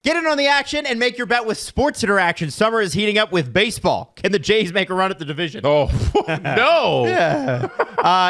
Get in on the action and make your bet with Sports Interaction. Summer is heating up with baseball. Can the Jays make a run at the division? Oh, no. Yeah.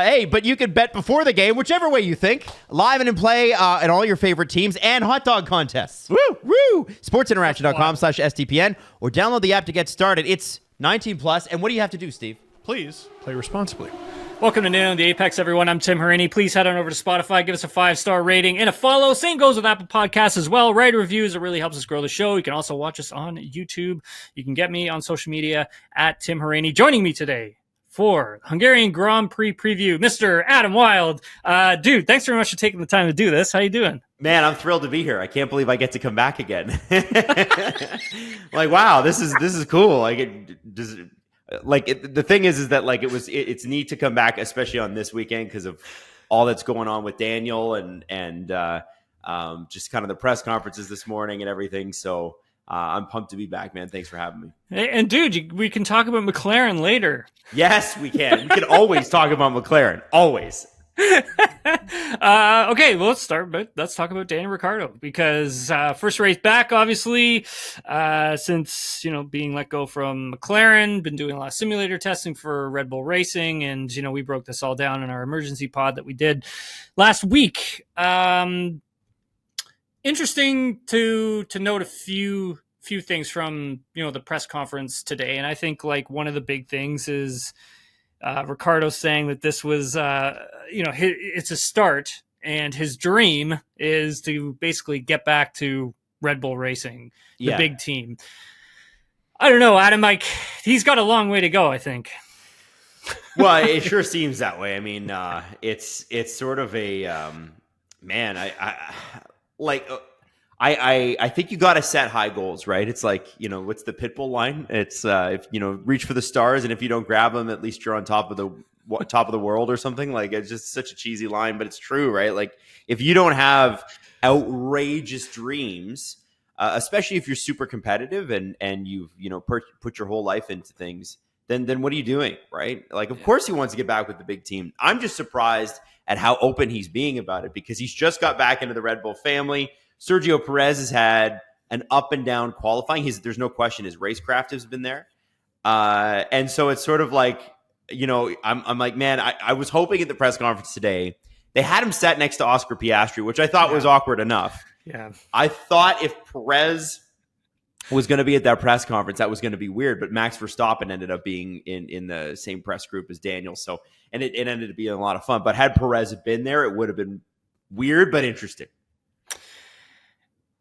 Hey, but you can bet before the game, whichever way you think. Live and in play and all your favorite teams and hot dog contests. Woo! Woo! SportsInteraction.com/STPN or download the app to get started. It's 19 plus. And what do you have to do, Steve? Please play responsibly. Welcome to Nailing the Apex, everyone. I'm Tim Harini. Please head on over to Spotify, give us a 5-star rating and a follow. Same goes with Apple Podcasts as well. Write reviews. It really helps us grow the show. You can also watch us on YouTube. You can get me on social media at Tim Harini. Joining me today for Hungarian Grand Prix preview, Mr. Adam Wilde. Dude, thanks very much for taking the time to do this. How you doing? Man, I'm thrilled to be here. I can't believe I get to come back again. Like, wow, this is cool. The thing is that it's neat to come back, especially on this weekend because of all that's going on with Daniel and just kind of the press conferences this morning and everything. So I'm pumped to be back, man. Thanks for having me. And dude, we can talk about McLaren later. Yes, we can. We can always talk about McLaren. Always. Okay, well, let's talk about Daniel Ricciardo because first race back, obviously, since being let go from McLaren, been doing a lot of simulator testing for Red Bull Racing, and we broke this all down in our emergency pod that we did last week. Interesting to note a few things from the press conference today, and I think one of the big things is Ricciardo saying that this was it's a start, and his dream is to basically get back to Red Bull Racing, the big team. I don't know, Adam. He's got a long way to go, I think. Well, it sure seems that way. I mean, it's sort of a man. I think you got to set high goals, right? It's like, what's the Pitbull line? It's if reach for the stars, and if you don't grab them, at least you're on top of the world or something. Like, it's just such a cheesy line, but it's true, right? Like, if you don't have outrageous dreams, especially if you're super competitive and you've put your whole life into things, then what are you doing, right? Like, of course he wants to get back with the big team. I'm just surprised at how open he's being about it because he's just got back into the Red Bull family. Sergio Perez has had an up and down qualifying. There's no question his racecraft has been there. And so it's sort of like, I'm like, man, I was hoping at the press conference today, they had him sat next to Oscar Piastri, which I thought was awkward enough. Yeah. I thought if Perez was going to be at that press conference, that was going to be weird, but Max Verstappen ended up being in the same press group as Daniel. So, and it ended up being a lot of fun, but had Perez been there, it would have been weird, but interesting.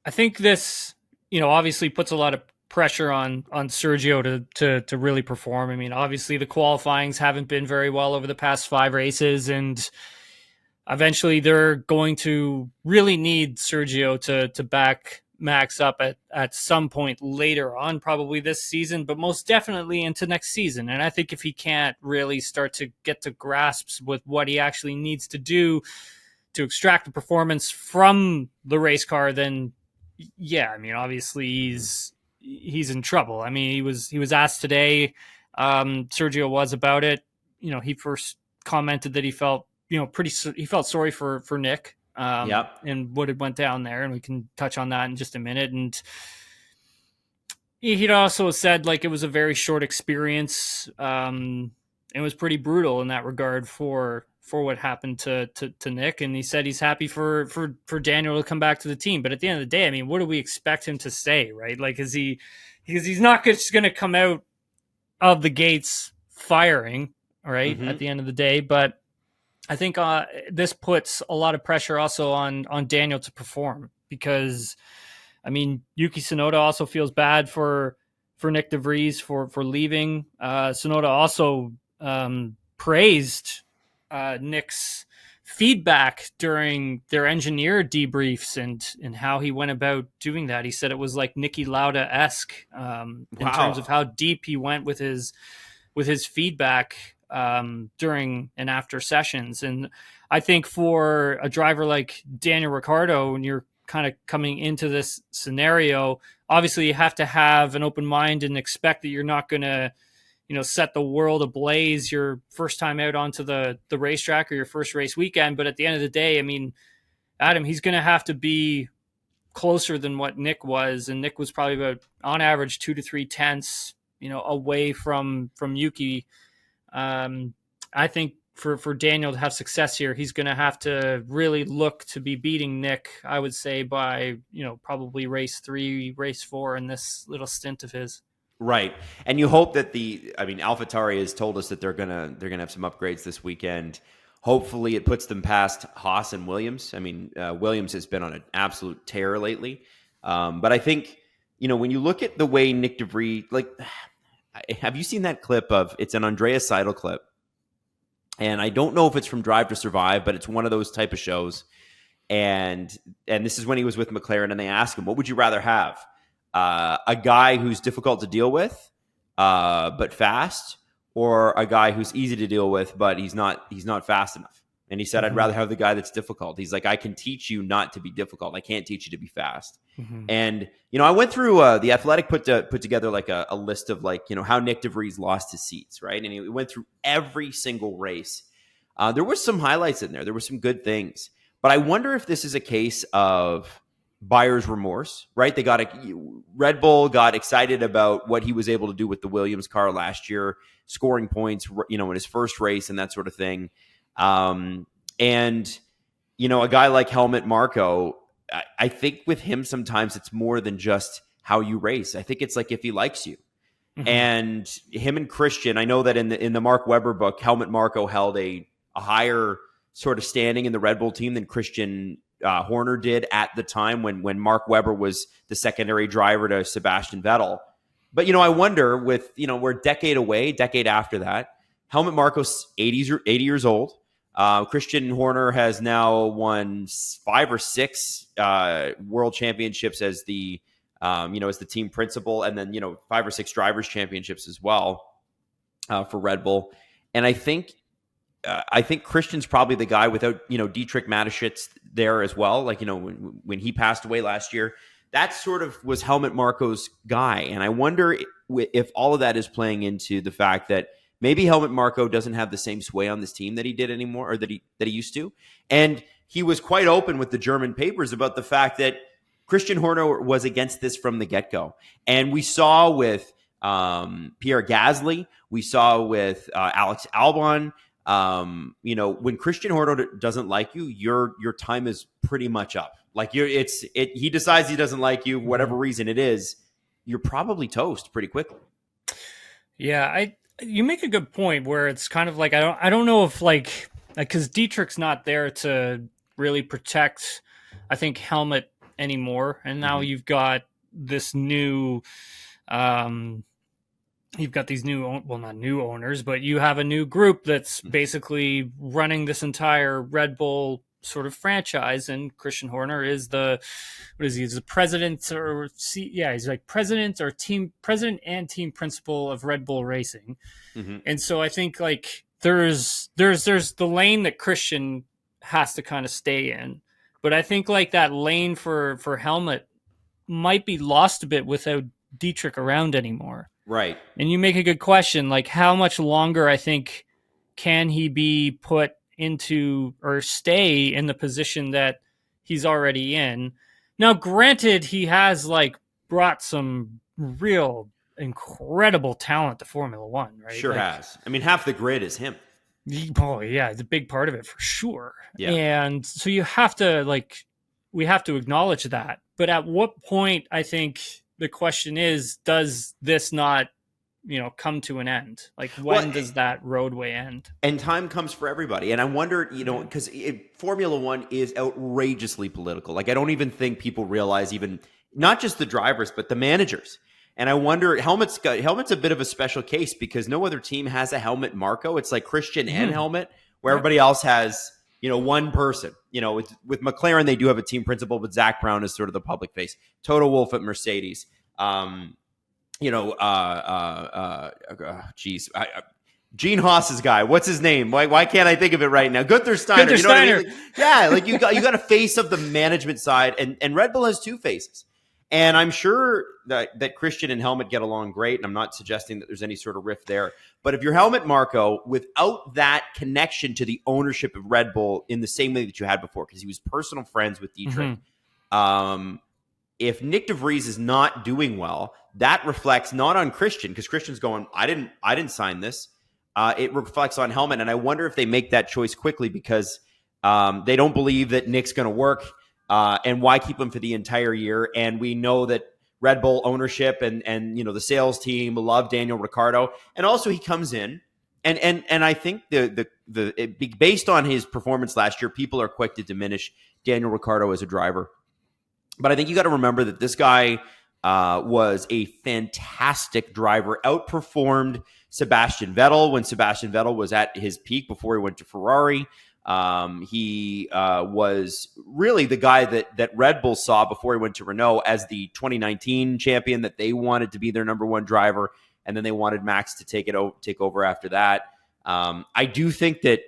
I think this, obviously puts a lot of pressure on Sergio to really perform. I mean, obviously the qualifyings haven't been very well over the past 5 races, and eventually they're going to really need Sergio to back Max up at some point later on, probably this season, but most definitely into next season. And I think if he can't really start to get to grasps with what he actually needs to do to extract the performance from the race car, then obviously he's in trouble. I mean, he was asked today, Sergio was about it. He first commented that he felt, he felt sorry for Nick, and what had went down there. And we can touch on that in just a minute. And he'd also said it was a very short experience. It was pretty brutal in that regard for what happened to Nick, and he said he's happy for Daniel to come back to the team. But at the end of the day, I mean, what do we expect him to say, right? Because he's not just going to come out of the gates firing, right? At the end of the day. But I think this puts a lot of pressure also on Daniel to perform, because I mean, Yuki Tsunoda also feels bad for Nick De Vries for leaving. Tsunoda also praised Nick's feedback during their engineer debriefs and how he went about doing that. He said it was like Niki Lauda-esque in terms of how deep he went with his feedback during and after sessions. And I think for a driver like Daniel Ricciardo, when you're kind of coming into this scenario, obviously you have to have an open mind and expect that you're not going to set the world ablaze your first time out onto the racetrack or your first race weekend. But at the end of the day, I mean, Adam, he's going to have to be closer than what Nick was, and Nick was probably about on average 2 to 3 tenths, away from Yuki. I think for Daniel to have success here, he's going to have to really look to be beating Nick, I would say, by, probably race 3, race 4 in this little stint of his. Right. And you hope that AlphaTauri has told us that they're gonna have some upgrades this weekend. Hopefully it puts them past Haas and Williams. Williams has been on an absolute tear lately. But I think, when you look at the way Nick DeVries, have you seen that clip it's an Andreas Seidel clip? And I don't know if it's from Drive to Survive, but it's one of those type of shows. And this is when he was with McLaren, and they asked him, what would you rather have? A guy who's difficult to deal with, but fast, or a guy who's easy to deal with, but he's not fast enough. And he said, I'd rather have the guy that's difficult. He's like, I can teach you not to be difficult. I can't teach you to be fast. Mm-hmm. And, I went through, the Athletic put together like a list of how Nick DeVries lost his seats, right? And he went through every single race. There was some highlights in there. There were some good things, but I wonder if this is a case of buyer's remorse, right? Red Bull got excited about what he was able to do with the Williams car last year, scoring points, in his first race and that sort of thing. And a guy like Helmut Marko, I think with him, sometimes it's more than just how you race. I think it's like if he likes you. Mm-hmm. And him and Christian, I know that in the Mark Webber book, Helmut Marko held a higher sort of standing in the Red Bull team than Christian Horner did at the time when Mark Webber was the secondary driver to Sebastian Vettel. But, I wonder we're a decade after that. Helmut Marko's 80 years old. Christian Horner has now won 5 or 6 world championships as the team principal, and then 5 or 6 drivers championships as well for Red Bull. And I think Christian's probably the guy without Dietrich Mateschitz there as well. When he passed away last year, that sort of was Helmut Marko's guy. And I wonder if all of that is playing into the fact that maybe Helmut Marko doesn't have the same sway on this team that he did anymore, or that he used to. And he was quite open with the German papers about the fact that Christian Horner was against this from the get-go. And we saw with Pierre Gasly, we saw with Alex Albon, when Christian Horner doesn't like you, your time is pretty much up. He decides he doesn't like you, whatever reason it is, you're probably toast pretty quickly. Yeah, you make a good point where it's kind of like I don't know if because Dietrich's not there to really protect, I think, Helmut anymore, and now you've got this new, you've got these not new owners, but you have a new group that's basically running this entire Red Bull sort of franchise, and Christian Horner is he's the president he's like president and team principal of Red Bull Racing. Mm-hmm. And so I think there's the lane that Christian has to kind of stay in, but I think that lane for Helmut might be lost a bit without Dietrich around anymore. Right. And you make a good question, how much longer I think can he be put into or stay in the position that he's already in. Now, granted, he has brought some real incredible talent to Formula One, right? Sure has. Half the grid is him. Oh yeah, it's a big part of it for sure. Yeah. And so you have to we have to acknowledge that. But at what point, I think the question is, does this not come to an end? When does that roadway end? And time comes for everybody. And I wonder, because Formula One is outrageously political. I don't even think people realize, even not just the drivers, but the managers. And I wonder, Helmut's a bit of a special case because no other team has a Helmut Marko. It's like Christian and Helmut, where everybody else has, one person. With McLaren, they do have a team principal, but Zach Brown is sort of the public face. Toto Wolff at Mercedes. Gene Haas's guy. What's his name? Why can't I think of it right now? Gunther Steiner. Gunther Steiner. What I mean? You got a face of the management side, and Red Bull has 2 faces. And I'm sure that Christian and Helmut get along great, and I'm not suggesting that there's any sort of rift there. But if you're Helmut Marko, without that connection to the ownership of Red Bull in the same way that you had before, because he was personal friends with Dietrich, if Nick DeVries is not doing well, that reflects not on Christian, because Christian's going, I didn't sign this. It reflects on Helmut, and I wonder if they make that choice quickly because they don't believe that Nick's going to work, and why keep him for the entire year? And we know that Red Bull ownership and the sales team love Daniel Ricciardo, and also he comes in, and I think based on his performance last year, people are quick to diminish Daniel Ricciardo as a driver. But I think you got to remember that this guy was a fantastic driver, outperformed Sebastian Vettel when Sebastian Vettel was at his peak before he went to Ferrari. He was really the guy that Red Bull saw before he went to Renault as the 2019 champion, that they wanted to be their number one driver, and then they wanted Max to take over after that. I do think that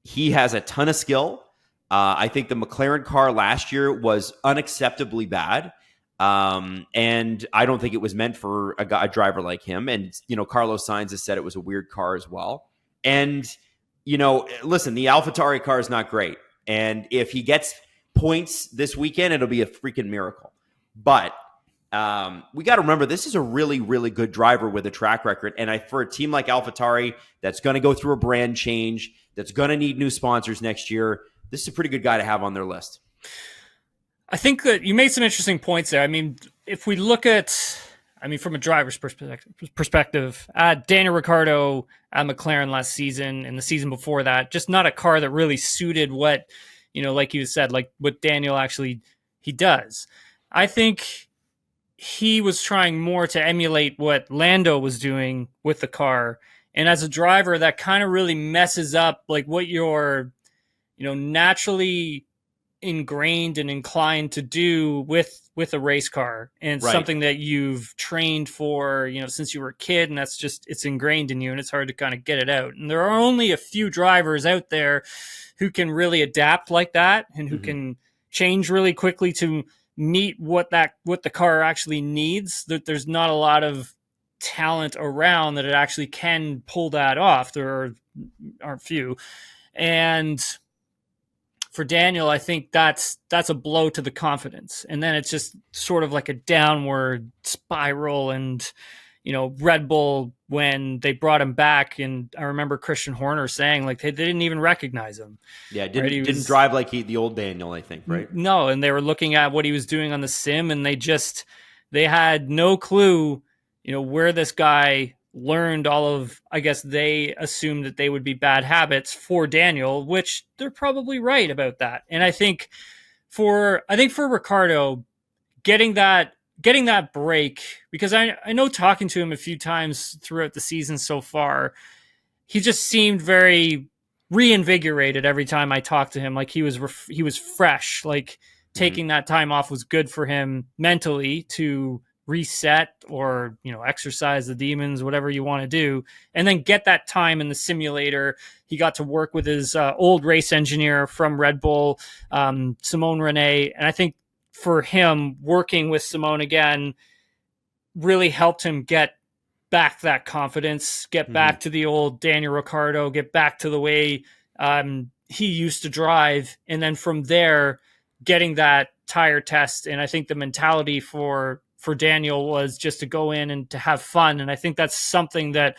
he has a ton of skill. I think the McLaren car last year was unacceptably bad. And I don't think it was meant for a driver like him. And, Carlos Sainz has said it was a weird car as well. And, listen, the AlphaTauri car is not great. And if he gets points this weekend, it'll be a freaking miracle. But we got to remember, this is a really, really good driver with a track record. And for a team like AlphaTauri that's going to go through a brand change, that's going to need new sponsors next year, this is a pretty good guy to have on their list. I think that you made some interesting points there. I mean, if we look at, from a driver's perspective, Daniel Ricciardo at McLaren last season and the season before that, just not a car that really suited what, like you said, like what Daniel he does. I think he was trying more to emulate what Lando was doing with the car. And as a driver, that kind of really messes up like what you're, naturally ingrained and inclined to do with a race car, and right. Something that you've trained for, since you were a kid, and it's ingrained in you, and it's hard to kind of get it out. And there are only a few drivers out there who can really adapt like that and who can change really quickly to meet what the car actually needs. That there's not a lot of talent around that it actually can pull that off. There aren't few. And for Daniel, I think that's a blow to the confidence. And then it's just sort of like a downward spiral. And, Red Bull, when they brought him back, and I remember Christian Horner saying like they didn't even recognize him. Yeah, didn't drive like the old Daniel, I think, right? No, and they were looking at what he was doing on the sim, and they had no clue, where this guy learned all of, I guess they assumed that they would be bad habits for Daniel, which they're probably right about that. And I think for Ricciardo, getting that break, because I know talking to him a few times throughout the season so far, he just seemed very reinvigorated every time I talked to him. Like he was fresh, like taking that time off was good for him mentally to reset or exercise the demons, whatever you want to do, and then get that time in the simulator. He got to work with his old race engineer from Red Bull, Simone Renee, and I think for him, working with Simone again really helped him get back that confidence, get back to the old Daniel Ricciardo, get back to the way he used to drive, and then from there getting that tire test. And I think the mentality for Daniel was just to go in and to have fun. And I think that's something that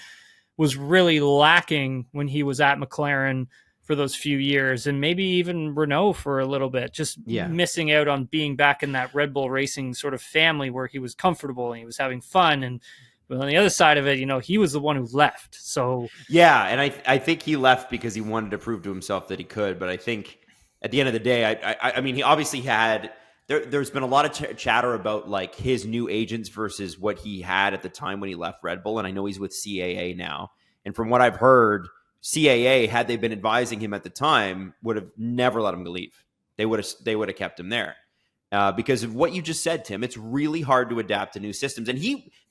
was really lacking when he was at McLaren for those few years, and maybe even Renault for a little bit, just missing out on being back in that Red Bull racing sort of family where he was comfortable and he was having fun. And but on the other side of it, he was the one who left. So yeah. And I think he left because he wanted to prove to himself that he could. But I think at the end of the day, I mean, he obviously had, there's been a lot of chatter about like his new agents versus what he had at the time when he left Red Bull. And I know he's with CAA now. And from what I've heard, CAA, had they been advising him at the time, would have never let him leave. They would have kept him there. Because of what you just said, Tim, it's really hard to adapt to new systems. And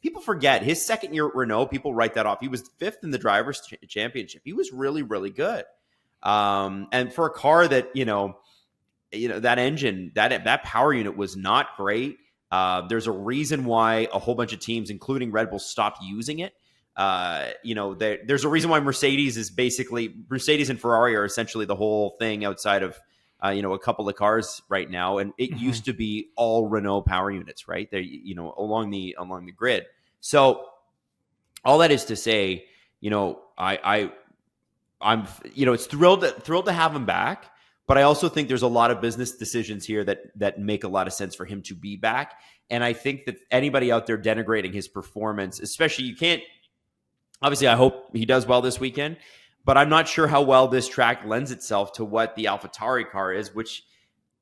people forget his second year at Renault, people write that off. He was fifth in the drivers' championship. He was really, really good. And for a car that, that engine, that power unit was not great. There's a reason why a whole bunch of teams, including Red Bull, stopped using it. There's a reason why Mercedes and Ferrari are essentially the whole thing outside of a couple of cars right now, and it used to be all Renault power units, right? They, along the grid. So all that is to say, I'm it's thrilled to have him back, but I also think there's a lot of business decisions here that make a lot of sense for him to be back. And I think that anybody out there denigrating his performance, especially, you can't. Obviously, I hope he does well this weekend, but I'm not sure how well this track lends itself to what the AlphaTauri car is, which,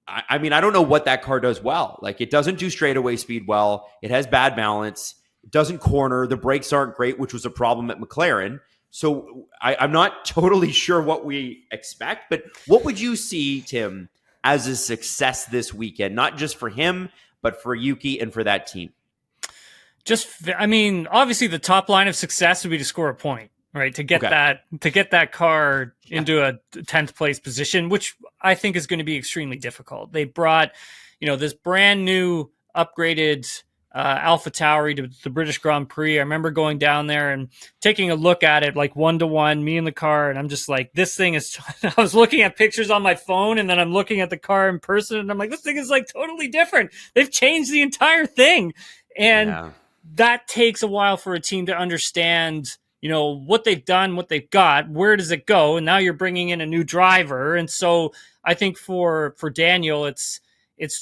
I mean, I don't know what that car does well. Like, it doesn't do straightaway speed well. It has bad balance. It doesn't corner. The brakes aren't great, which was a problem at McLaren. So I'm not totally sure what we expect, but what would you see, Tim, as a success this weekend, not just for him, but for Yuki and for that team? Obviously the top line of success would be to score a point, right? To get that car into a 10th place position, which I think is going to be extremely difficult. They brought, this brand new upgraded AlphaTauri to the British Grand Prix. I remember going down there and taking a look at it, like 1-to-1, me in the car, and I'm just like, this thing is. I was looking at pictures on my phone, and then I'm looking at the car in person, and I'm like, this thing is like totally different. They've changed the entire thing, and that takes a while for a team to understand. What they've done, what they've got, where does it go, and now you're bringing in a new driver, and so I think for Daniel, it's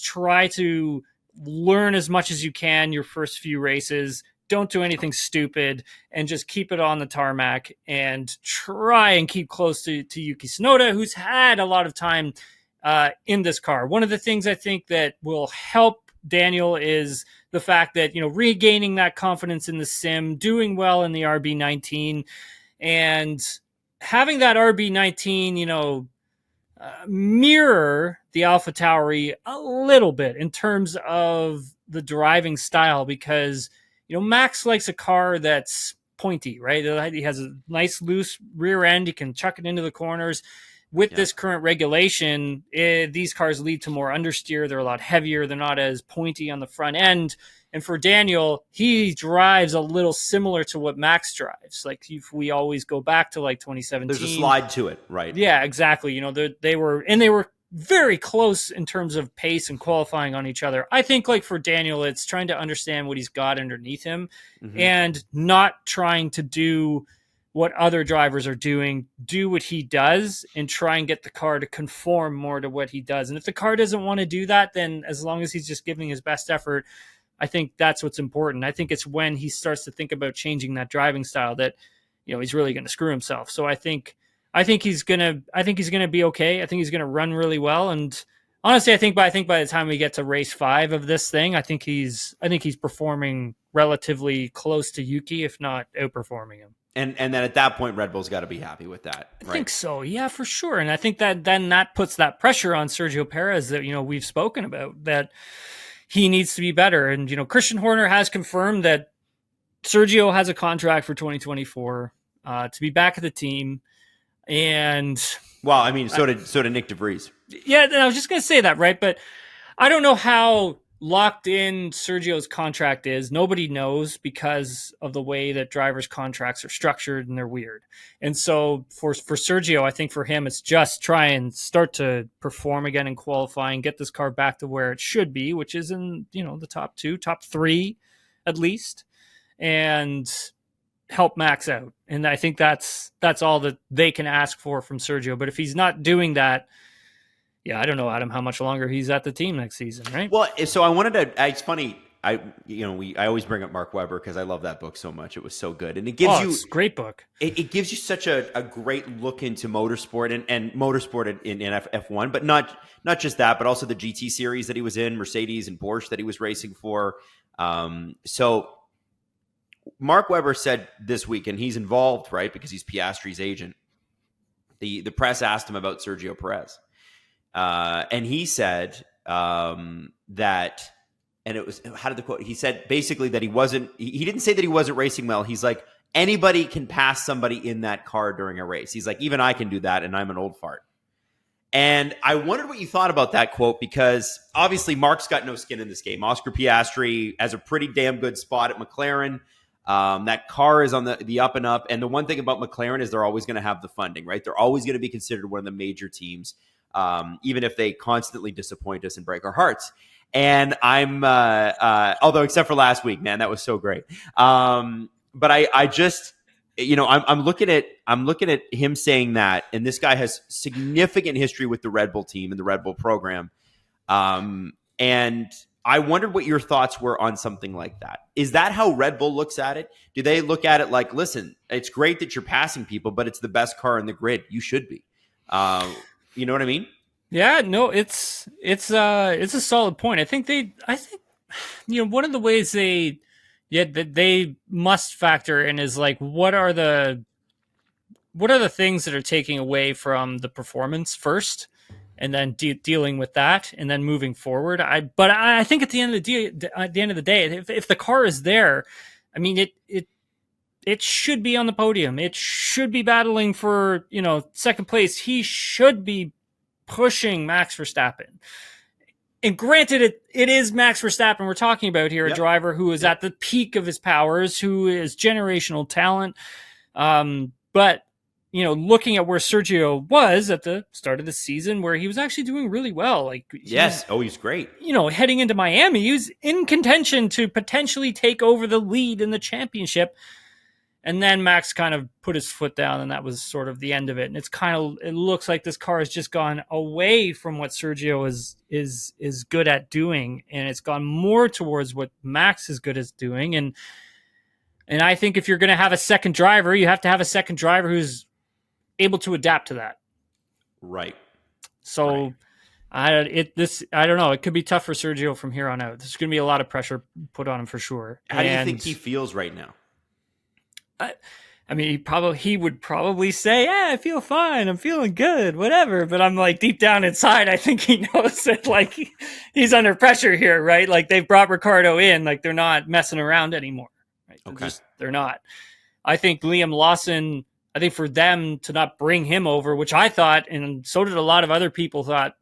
try to learn as much as you can your first few races. Don't do anything stupid and just keep it on the tarmac and try and keep close to Yuki Tsunoda, who's had a lot of time in this car. One of the things I think that will help Daniel is the fact that, regaining that confidence in the sim, doing well in the RB19, and having that RB19, mirror the AlphaTauri a little bit in terms of the driving style, because Max likes a car that's pointy, right? He has a nice loose rear end. He can chuck it into the corners. With this current regulation, these cars lead to more understeer. They're a lot heavier. They're not as pointy on the front end. And for Daniel, he drives a little similar to what Max drives. Like, if we always go back to like 2017, there's a slide to it, right? Yeah, exactly. They were very close in terms of pace and qualifying on each other. I think, like, for Daniel, it's trying to understand what he's got underneath him and not trying to do what other drivers are doing, do what he does, and try and get the car to conform more to what he does. And if the car doesn't want to do that, then as long as he's just giving his best effort, I think that's what's important. I think it's when he starts to think about changing that driving style that, he's really going to screw himself. So I think he's going to be okay. I think he's going to run really well. And honestly, I think by the time we get to race 5 of this thing, I think he's performing relatively close to Yuki, if not outperforming him. And then at that point, Red Bull's got to be happy with that, right? I think so, yeah, for sure. And I think that then that puts that pressure on Sergio Perez that we've spoken about, that he needs to be better. And Christian Horner has confirmed that Sergio has a contract for 2024 to be back at the team. And well, I mean, so did Nick DeVries. Yeah, I was just going to say that, right? But I don't know how locked in Sergio's contract is. Nobody knows, because of the way that drivers' contracts are structured, and they're weird. And so for Sergio, I think for him, it's just try and start to perform again in qualifying, get this car back to where it should be, which is in, the top 2, top 3 at least, and help Max out. And I think that's all that they can ask for from Sergio. But if he's not doing that, yeah, I don't know, Adam, how much longer he's at the team next season, right? Well, so I wanted to. It's funny. I always bring up Mark Webber because I love that book so much. It was so good, and it gives it's a great book. It gives you such a great look into motorsport and motorsport in F1, but not just that, but also the GT series that he was in, Mercedes and Porsche that he was racing for. So Mark Webber said this week, and he's involved, right, because he's Piastri's agent. The press asked him about Sergio Perez. And he said that, and it was, how did the quote? He said basically that he didn't say that he wasn't racing well. He's like, anybody can pass somebody in that car during a race. He's like, even I can do that, and I'm an old fart. And I wondered what you thought about that quote, because obviously Mark's got no skin in this game. Oscar Piastri has a pretty damn good spot at McLaren. That car is on the up and up. And the one thing about McLaren is they're always going to have the funding, right? They're always going to be considered one of the major teams. even if they constantly disappoint us and break our hearts. And I'm, although except for last week, man, that was so great. But I just, I'm looking at him saying that, and this guy has significant history with the Red Bull team and the Red Bull program. And I wondered what your thoughts were on something like that. Is that how Red Bull looks at it? Do they look at it like, listen, it's great that you're passing people, but it's the best car in the grid. You should be. You know what I mean? Yeah, no, it's a solid point. I think one of the ways that they must factor in is like, what are the things that are taking away from the performance first, and then dealing with that, and then moving forward. But I think at the end of the day, if the car is there, I mean, it should be on the podium. It should be battling for, second place. He should be pushing Max Verstappen. And granted, it is Max Verstappen we're talking about here, a driver who is at the peak of his powers, who is generational talent. But looking at where Sergio was at the start of the season, where he was actually doing really well. Like, he's great. Heading into Miami, he was in contention to potentially take over the lead in the championship. And then Max kind of put his foot down, and that was sort of the end of it. And it looks like this car has just gone away from what Sergio is good at doing, and it's gone more towards what Max is good at doing. And I think if you're going to have a second driver, you have to have a second driver who's able to adapt to that. Right. So I don't know. It could be tough for Sergio from here on out. There's going to be a lot of pressure put on him for sure. How do you think he feels right now? I mean, he would probably say, "Yeah, I feel fine. I'm feeling good, whatever." But I'm like, deep down inside, I think he knows that like he's under pressure here, right? Like they've brought Ricciardo in, like they're not messing around anymore. Right? Okay. They're not. I think Liam Lawson. I think for them to not bring him over, which I thought, and so did a lot of other people, thought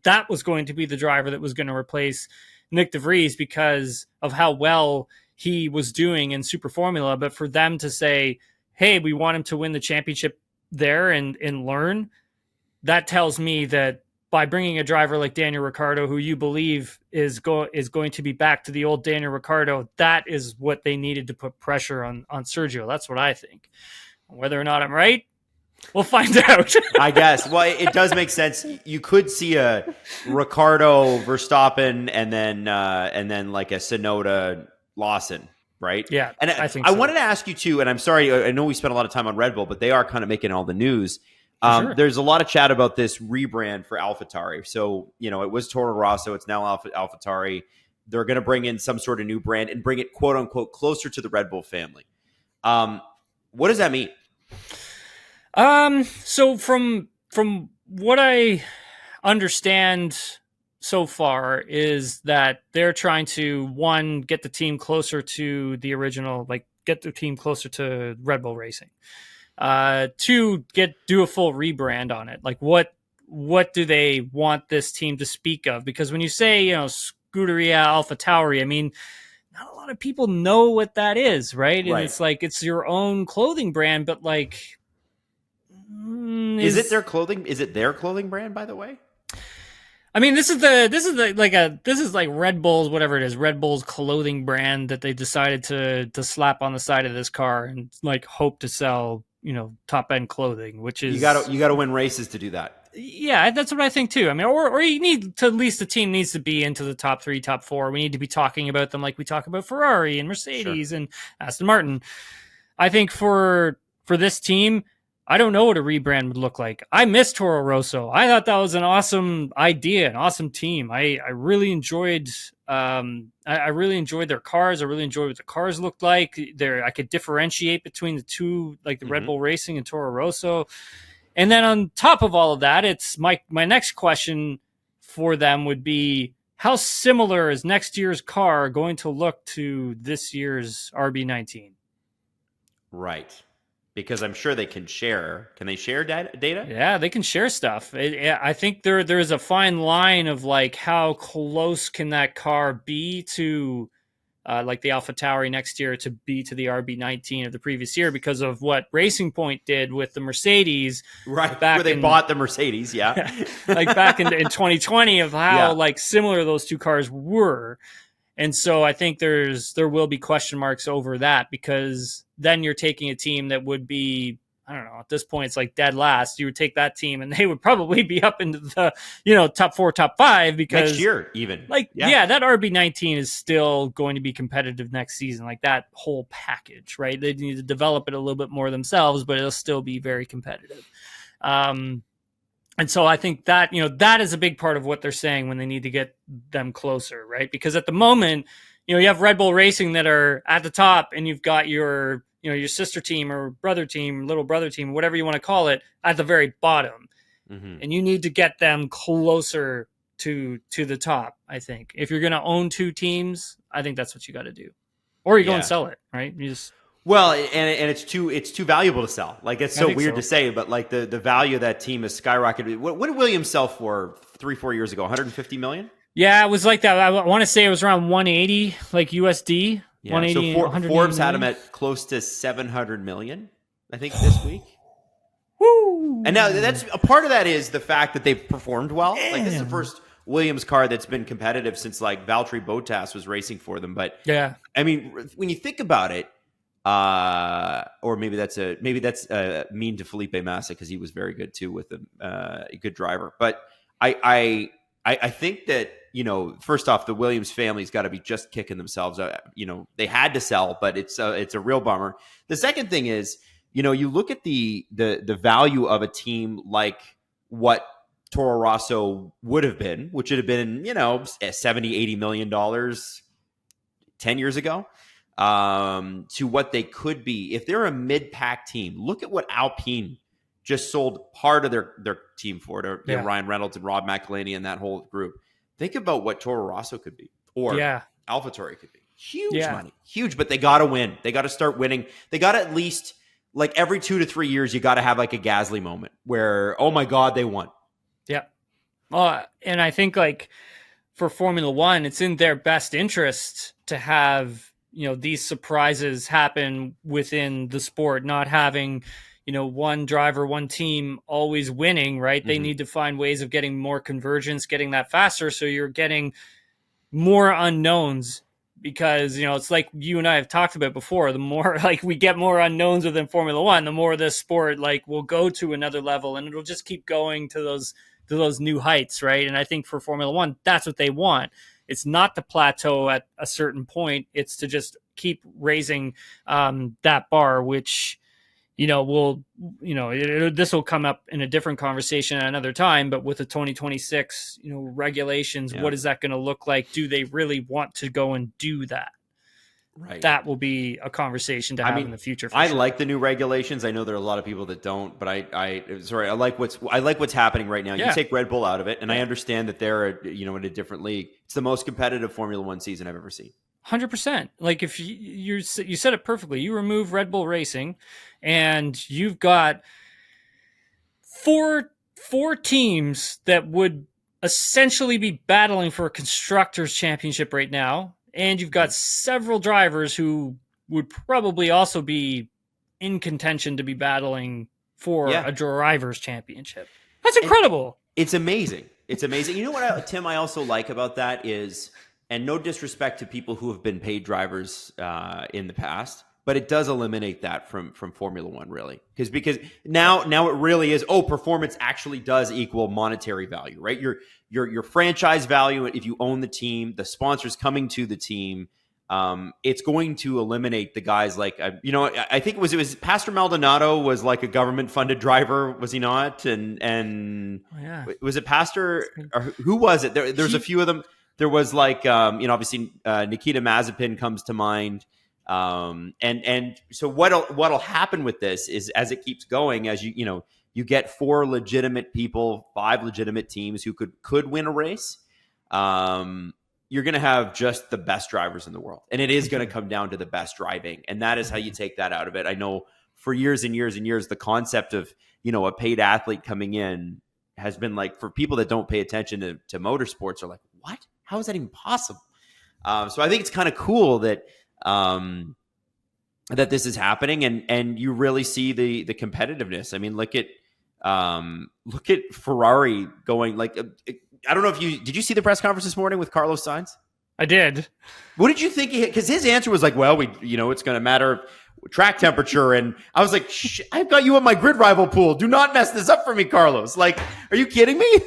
that was going to be the driver that was going to replace Nick de Vries because of how well he was doing in Super Formula. But for them to say, hey, we want him to win the championship there and learn, that tells me that by bringing a driver like Daniel Ricciardo, who you believe is going to be back to the old Daniel Ricciardo, that is what they needed to put pressure on Sergio. That's what I think. Whether or not I'm right, we'll find out. I guess. Well, it does make sense. You could see a Ricciardo, Verstappen, and then like a Tsunoda, Lawson, right? Yeah, and I think I so. wanted to ask you too, and I'm sorry, I know we spent a lot of time on Red Bull, but they are kind of making all the news. Sure. There's a lot of chat about this rebrand for AlphaTauri. So, it was Toro Rosso. It's now AlphaTauri. They're going to bring in some sort of new brand and bring it, quote unquote, closer to the Red Bull family. What does that mean? So from what I understand so far is that they're trying to, one, get the team closer to the original, like get the team closer to Red Bull Racing. Two, do a full rebrand on it. Like what do they want this team to speak of? Because when you say, Scuderia AlphaTauri, I mean, not a lot of people know what that is, right? And it's like, it's your own clothing brand, but like, is it their clothing? Is it their clothing brand, by the way? I mean, this is like Red Bull's, whatever it is, Red Bull's clothing brand that they decided to slap on the side of this car and like hope to sell, top end clothing, which is, you gotta win races to do that. Yeah, that's what I think too. I mean, or you need to, at least the team needs to be into the top 3, top 4. We need to be talking about them like we talk about Ferrari and Mercedes and Aston Martin. I think for this team, I don't know what a rebrand would look like. I miss Toro Rosso. I thought that was an awesome idea, an awesome team. I really enjoyed I really enjoyed their cars. I really enjoyed what the cars looked like. I could differentiate between the two, like the Red Bull Racing and Toro Rosso. And then on top of all of that, it's my next question for them would be, how similar is next year's car going to look to this year's RB19? Right. Because I'm sure they can share. Can they share data? Yeah, they can share stuff. I think there is a fine line of like how close can that car be to like the AlphaTauri next year to be to the RB19 of the previous year because of what Racing Point did with the Mercedes. Right, back where they in, bought the Mercedes, yeah. like back in 2020 of how Yeah. like similar those two cars were. And so I think there will be question marks over that because then you're taking a team that would be, I don't know, at this point it's like dead last. You would take that team and they would probably be up into the, top 4, top 5 because Next year even. That RB19 is still going to be competitive next season. Like that whole package, right? They need to develop it a little bit more themselves, but it'll still be very competitive. And so I think that, that is a big part of what they're saying when they need to get them closer, right? Because at the moment, you have Red Bull Racing that are at the top and you've got your sister team or brother team, little brother team, whatever you want to call it, at the very bottom. Mm-hmm. And you need to get them closer to the top, I think. If you're going to own 2 teams, I think that's what you got to do. Or you go and sell it, right? You just... Well, and it's too valuable to sell. Like, it's so weird to say, but like the value of that team has skyrocketed. What did Williams sell for 3-4 years ago? 150 million? Yeah, it was like that. I want to say it was around 180, like USD. Yeah. 180. So Forbes had him at close to 700 million, I think, this week. Woo! And now that's a part of that is the fact that they've performed well. Damn. Like, this is the first Williams car that's been competitive since like Valtteri Bottas was racing for them. But yeah, I mean, when you think about it, or maybe that's mean to Felipe Massa because he was very good too with a good driver. But I think that, first off, the Williams family's got to be just kicking themselves. They had to sell, but it's a real bummer. The second thing is, you look at the value of a team like what Toro Rosso would have been, which would have been, $70-80 million 10 years ago. To what they could be if they're a mid-pack team. Look at what Alpine just sold part of their team for to Ryan Reynolds and Rob McElhenney and that whole group. Think about what Toro Rosso could be, or AlphaTauri could be. Huge money, huge. But they got to win. They got to start winning. They got to at least, like, every 2 to 3 years, you got to have like a Gasly moment where, oh my God, they won. Yeah. And I think like for Formula One, it's in their best interest to have these surprises happen within the sport, not having, one driver, one team always winning, right? Mm-hmm. They need to find ways of getting more convergence, getting that faster. So you're getting more unknowns because, it's like you and I have talked about before, the more like we get more unknowns within Formula One, the more this sport like will go to another level and it'll just keep going to those new heights. Right. And I think for Formula One, that's what they want. It's not to plateau at a certain point. It's to just keep raising that bar, which, this will come up in a different conversation at another time. But with the 2026, regulations, what is that going to look like? Do they really want to go and do that? Right. That will be a conversation to have in the future. I like the new regulations. I know there are a lot of people that don't, but I like what's happening right now. You take Red Bull out of it, and I understand that they're in a different league. It's the most competitive Formula One season I've ever seen. 100%. Like if you said it perfectly. You remove Red Bull Racing, and you've got four teams that would essentially be battling for a constructors championship right now. And you've got several drivers who would probably also be in contention to be battling for a driver's championship. That's incredible. It's amazing. It's amazing. You know what, Tim, I also like about that is, and no disrespect to people who have been paid drivers in the past, but it does eliminate that from Formula One, really. Because now it really is, performance actually does equal monetary value, right? Your franchise value, if you own the team, the sponsors coming to the team, it's going to eliminate the guys like, I think it was Pastor Maldonado was like a government funded driver, was he not? And was it Pastor, or who was it? There's a few of them. There was like, obviously Nikita Mazepin comes to mind. And so what'll happen with this is as it keeps going, as you get 4 legitimate people, 5 legitimate teams who could win a race. You're going to have just the best drivers in the world. And it is going to come down to the best driving. And that is how you take that out of it. I know for years and years and years, the concept of, a paid athlete coming in has been like, for people that don't pay attention to motorsports are like, what? How is that even possible? So I think it's kind of cool that that this is happening, and you really see the competitiveness. I mean, look at Ferrari going like. I don't know if did you see the press conference this morning with Carlos Sainz? I did. What did you think? Because his answer was like, "Well, it's going to matter track temperature," and I was like, "I've got you on my grid rival pool. Do not mess this up for me, Carlos. Like, are you kidding me?"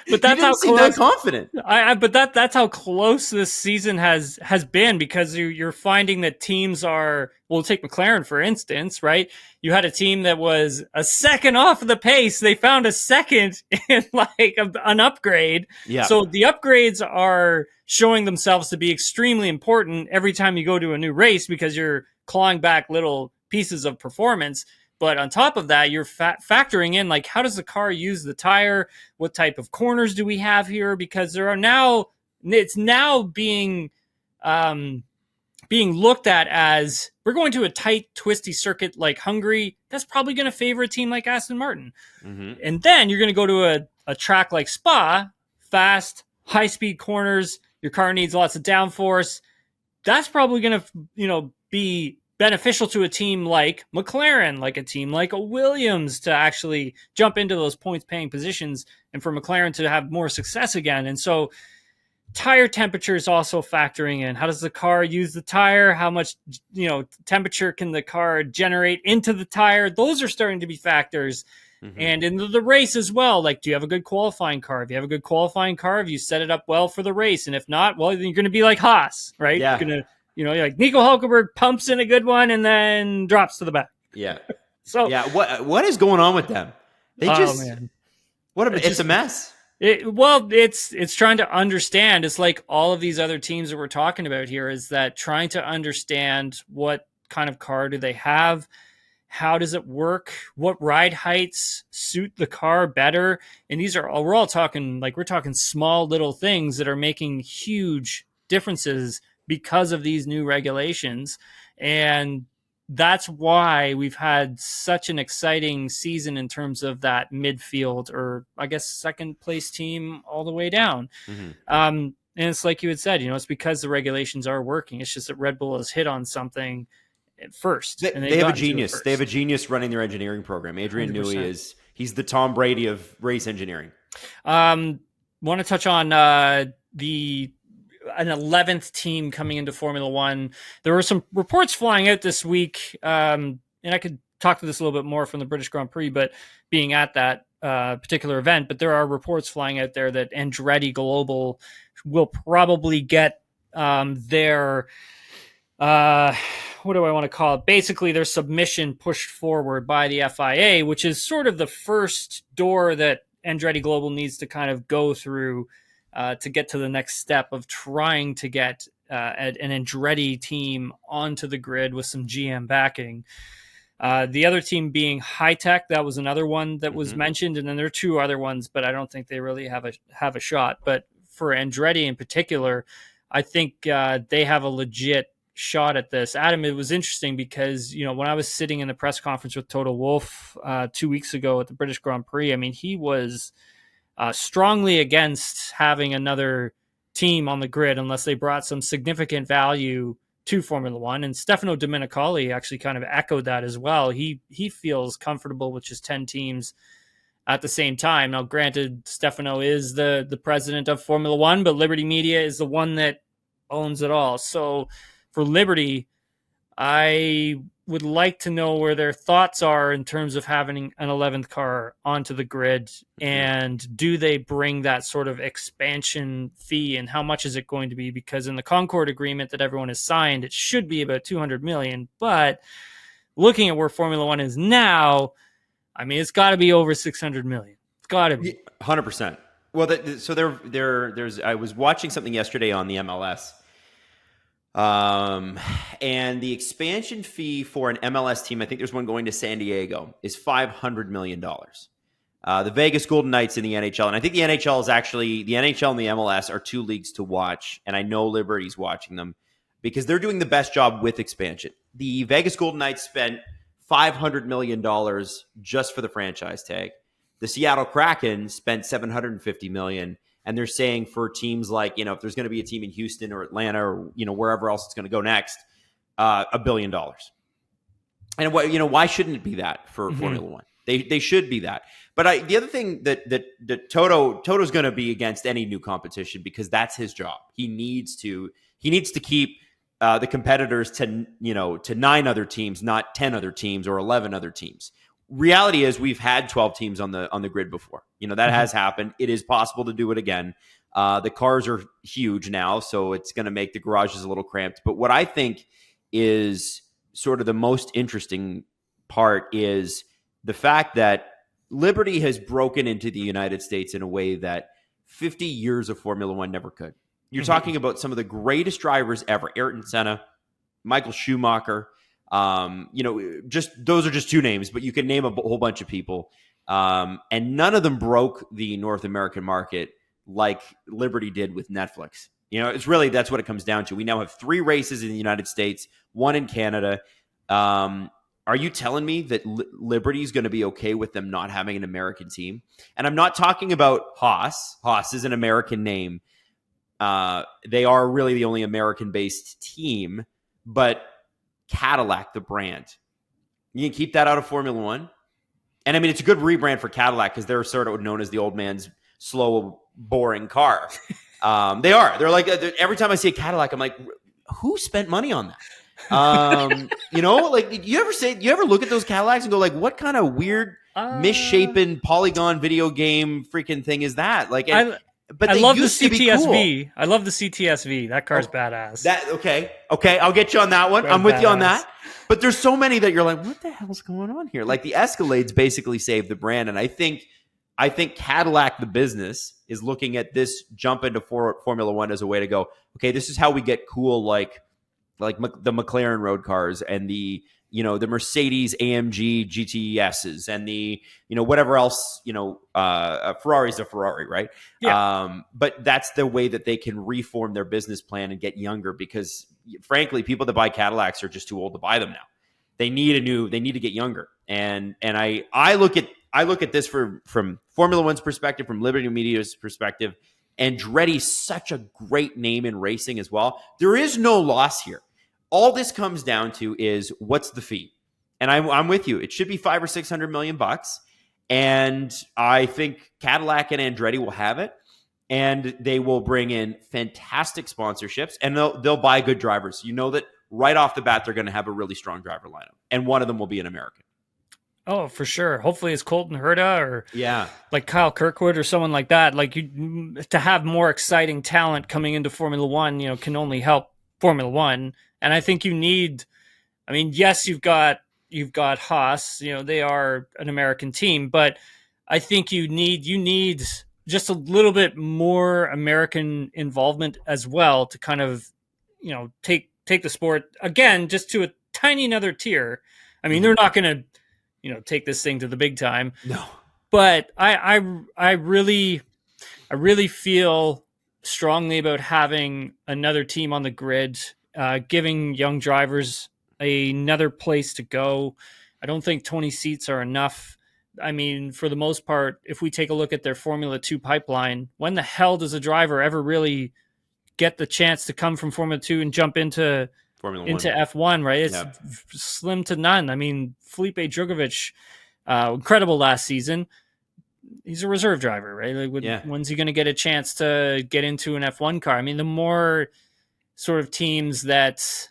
But that's how seem that confident. But that's how close this season has been, because you're finding that teams are. We'll take McLaren for instance, right? You had a team that was a second off of the pace. They found a second in like an upgrade. Yeah. So the upgrades are showing themselves to be extremely important every time you go to a new race, because you're clawing back little pieces of performance. But on top of that, you're factoring in, like, how does the car use the tire? What type of corners do we have here? Because it's now being looked at as, we're going to a tight, twisty circuit like Hungary. That's probably going to favor a team like Aston Martin. Mm-hmm. And then you're going to go to a track like Spa, fast, high-speed corners. Your car needs lots of downforce. That's probably going to, be beneficial to a team like McLaren, like a team like a Williams, to actually jump into those points-paying positions, and for McLaren to have more success again. And so tire temperature is also factoring in. How does the car use the tire? How much, temperature can the car generate into the tire? Those are starting to be factors. Mm-hmm. And in the race as well, like, do you have a good qualifying car? If you have a good qualifying car, if you set it up well for the race, and if not, well, then you're going to be like Haas, right? Yeah. You're going to, like Nico Hulkenberg pumps in a good one and then drops to the back. Yeah. So yeah, what is going on with them? They man. It's a mess. It's trying to understand. It's like all of these other teams that we're talking about here, is that trying to understand what kind of car do they have? How does it work? What ride heights suit the car better? And we're all talking, like, we're talking small little things that are making huge differences because of these new regulations. And that's why we've had such an exciting season in terms of that midfield, or I guess second place team all the way down. Mm-hmm. And it's like you had said, it's because the regulations are working. It's just that Red Bull has hit on something at first. They have a genius. They have a genius running their engineering program. Adrian 100%. Newey he's the Tom Brady of race engineering. Want to touch on an 11th team coming into Formula One. There were some reports flying out this week, and I could talk to this a little bit more from the British Grand Prix, but being at that particular event, but there are reports flying out there that Andretti Global will probably get their what do I want to call it? Basically, their submission pushed forward by the FIA, which is sort of the first door that Andretti Global needs to kind of go through to get to the next step of trying to get an Andretti team onto the grid with some GM backing. The other team being High Tech, that was another one that was mentioned, and then there are two other ones, but I don't think they really have a shot. But for Andretti in particular, I think they have a legit shot at this. Adam, it was interesting because, when I was sitting in the press conference with Toto Wolff 2 weeks ago at the British Grand Prix, I mean, he was strongly against having another team on the grid unless they brought some significant value to Formula One. And Stefano Domenicali actually kind of echoed that as well. He feels comfortable with just 10 teams at the same time. Now, granted, Stefano is the president of Formula One, but Liberty Media is the one that owns it all. So for Liberty, I would like to know where their thoughts are in terms of having an 11th car onto the grid, and do they bring that sort of expansion fee, and how much is it going to be? Because in the Concord agreement that everyone has signed, it should be about $200 million, but looking at where Formula One is now, I mean, it's got to be over $600 million. It's got to be 100%. Well, there's. I was watching something yesterday on the MLS. And the expansion fee for an MLS team, I think there's one going to San Diego, is $500 million. The Vegas Golden Knights in the NHL, and I think the NHL is actually, the NHL and the MLS are two leagues to watch, and I know Liberty's watching them because they're doing the best job with expansion. The Vegas Golden Knights spent $500 million just for the franchise tag. The Seattle Kraken spent $750 million, and they're saying for teams like, if there's going to be a team in Houston or Atlanta or, wherever else it's going to go next, $1 billion. And why shouldn't it be that for Formula One? They should be that. But the other thing that Toto's going to be against any new competition, because that's his job. He needs to keep the competitors to 9 other teams, not 10 other teams or 11 other teams. Reality is we've had 12 teams on the grid before. That has happened. It is possible to do it again. The cars are huge now, so it's going to make the garages a little cramped. But what I think is sort of the most interesting part is the fact that Liberty has broken into the United States in a way that 50 years of Formula One never could. You're talking about some of the greatest drivers ever: Ayrton Senna, Michael Schumacher. Just those are just 2 names, but you can name a whole bunch of people. And none of them broke the North American market like Liberty did with Netflix. That's what it comes down to. We now have 3 races in the United States, 1 in Canada. Are you telling me that Liberty is going to be okay with them not having an American team? And I'm not talking about Haas. Haas is an American name. They are really the only American-based team, but Cadillac, the brand, you can keep that out of Formula One. And I mean, it's a good rebrand for Cadillac because they're sort of known as the old man's slow, boring car. They are. They're like, every time I see a Cadillac, I'm like, who spent money on that? Like, you ever look at those Cadillacs and go like, what kind of weird misshapen polygon video game freaking thing is that? Like, but I they love the used to be CTSV. cool. I love the CTSV. That car's badass. Okay, I'll get you on that one. I'm with you on that. But there's so many that you're like, what the hell's going on here? Like the Escalades basically saved the brand, and I think Cadillac, the business, is looking at this jump into Formula One as a way to go, okay, this is how we get cool, like the McLaren road cars and the Mercedes AMG GTSs and the whatever else, Ferrari's a Ferrari, right? Yeah. But that's the way that they can reform their business plan and get younger, because frankly, people that buy Cadillacs are just too old to buy them now. They need to get younger. And I look at this from Formula One's perspective, from Liberty Media's perspective. Andretti's such a great name in racing as well. There is no loss here. All this comes down to is, what's the fee? And I'm with you. It should be $500 or $600 million, and I think Cadillac and Andretti will have it, and they will bring in fantastic sponsorships, and they'll buy good drivers. That right off the bat they're going to have a really strong driver lineup, and one of them will be an American. Oh, for sure. Hopefully it's Colton Herta or like Kyle Kirkwood or someone like that. Like, to have more exciting talent coming into Formula One, can only help Formula One. And I think yes, you've got Haas, they are an American team, but I think you need just a little bit more American involvement as well to kind of, take the sport again, just to a tiny another tier. I mean, they're not going to, take this thing to the big time. No, but I really feel strongly about having another team on the grid, giving young drivers another place to go. I don't think 20 seats are enough. I mean, for the most part, if we take a look at their Formula 2 pipeline, when the hell does a driver ever really get the chance to come from Formula 2 and jump into F1, right? It's slim to none. I mean, Felipe Drugovich, incredible last season. He's a reserve driver, right? Like, when's he going to get a chance to get into an F1 car? I mean, the more sort of teams that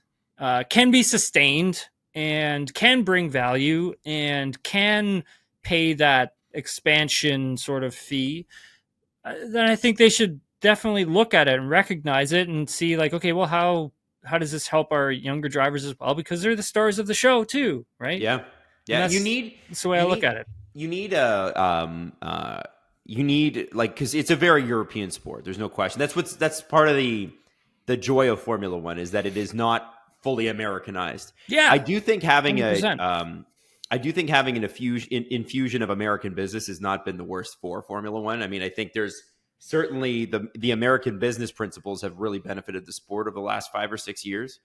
can be sustained and can bring value and can pay that expansion sort of fee, then I think they should definitely look at it and recognize it and see, like, okay, well, how does this help our younger drivers as well? Because they're the stars of the show too, right? Yeah. That's the way I look at it. You need because it's a very European sport. There's no question. That's part of the joy of Formula One, is that it is not fully Americanized. Yeah, I do think having 100%. an infusion of American business has not been the worst for Formula One. I mean, I think there's certainly the American business principles have really benefited the sport over the last 5 or 6 years.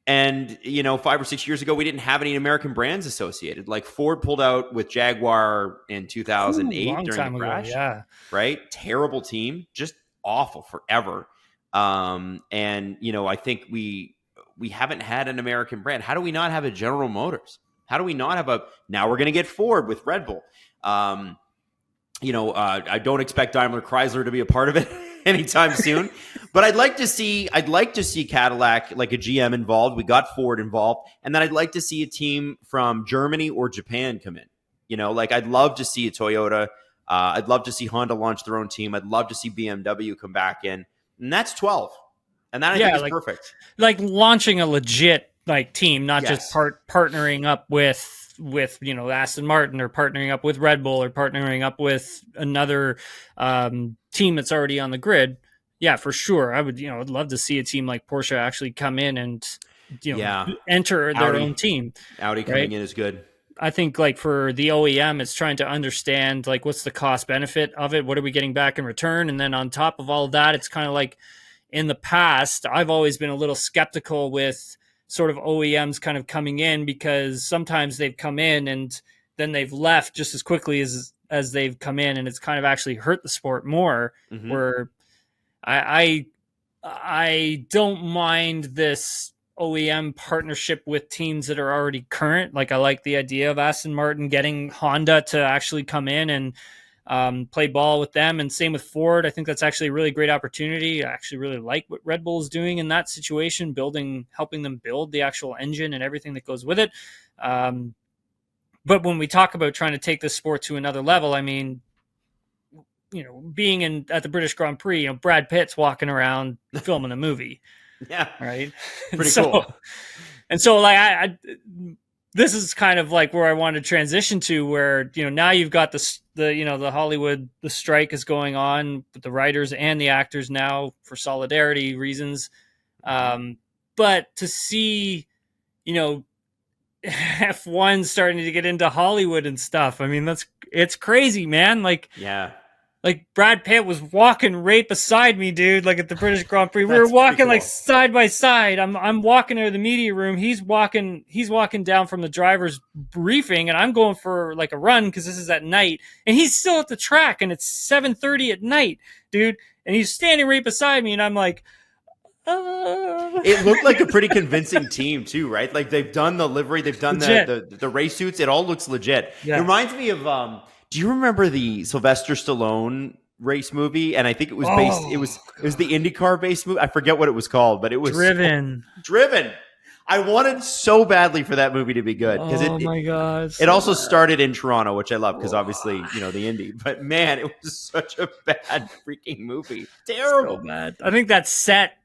And, 5 or 6 years ago, we didn't have any American brands associated. Like Ford pulled out with Jaguar in 2008 Long during the time ago, crash, yeah. right? Terrible team, just awful forever. And, I think we haven't had an American brand. How do we not have a General Motors? How do we not have now we're going to get Ford with Red Bull. I don't expect Daimler Chrysler to be a part of it anytime soon, but I'd like to see Cadillac, like a GM involved. We got Ford involved, and then I'd like to see a team from Germany or Japan come in. I'd love to see a Toyota. I'd love to see Honda launch their own team. I'd love to see BMW come back in, and that's 12. And that I think is perfect. Like launching a legit team, not just partnering up with Aston Martin, or partnering up with Red Bull, or partnering up with another team that's already on the grid. Yeah, for sure. I'd love to see a team like Porsche actually come in and enter their own team. Audi coming in is good. I think for the OEM, it's trying to understand what's the cost benefit of it. What are we getting back in return? And then on top of all of that, it's kind of like in the past, I've always been a little skeptical with sort of OEMs kind of coming in, because sometimes they've come in and then they've left just as quickly as they've come in, and it's kind of actually hurt the sport more. Mm-hmm. Where I don't mind this OEM partnership with teams that are already current. I like the idea of Aston Martin getting Honda to actually come in and play ball with them, and same with Ford. I think that's actually a really great opportunity. I actually really like what Red Bull is doing in that situation, helping them build the actual engine and everything that goes with it. But when we talk about trying to take this sport to another level, I mean, being at the British Grand Prix, Brad Pitt's walking around filming a movie. Yeah. Right. Pretty cool. And so this is kind of where I want to transition to, where, now you've got the Hollywood, the strike is going on with the writers and the actors now for solidarity reasons. But to see, F1 starting to get into Hollywood and stuff, I mean, it's crazy, man. Brad Pitt was walking right beside me, dude, at the British Grand Prix. We were walking cool. Side by side. I'm walking to the media room. He's walking down from the driver's briefing, and I'm going for a run because this is at night. And he's still at the track, and it's 7:30 at night, dude. And he's standing right beside me, and I'm like, It looked like a pretty convincing team too, right? They've done the livery, they've done the race suits. It all looks legit. Yeah. It reminds me of do you remember the Sylvester Stallone race movie? And I think it was based. It was the IndyCar based movie. I forget what it was called, but it was Driven. Driven. I wanted so badly for that movie to be good because my god! It also started in Toronto, which I love because obviously the Indy. But man, it was such a bad freaking movie. Terrible. So bad. I think that set